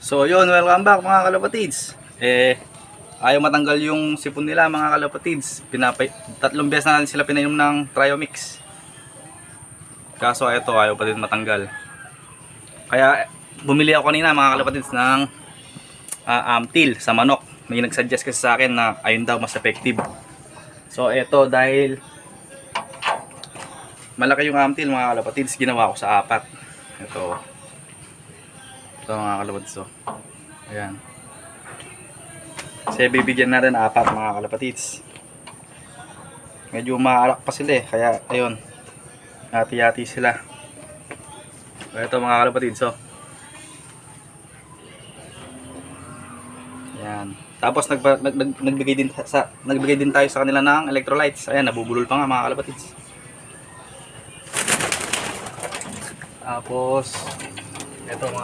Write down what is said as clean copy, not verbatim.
So yun, welcome back mga kalapatids. Ayaw matanggal yung sipon nila mga kalapatids. Tatlong beses na sila pinainom ng Triomix. Kaso ito ayaw pa din matanggal. Kaya bumili ako kanina mga kalapatids ng Amtil sa manok. May nagsuggest kasi sa akin na ayun daw mas effective. So ito dahil malaki yung Amtil mga kalapatids, ginawa ko sa 4. Ito mga kalapatids. Ayan. Kasi bibigyan natin 4 mga kalapatids. Medyo maalak pa sila kaya ayun. Hati-hati sila. So, ito mga kalapatids. Ayan. Tapos nagbigay din tayo sa kanila ng electrolytes. Ayan, nabubulol pa nga mga kalapatids. Tapos ito mga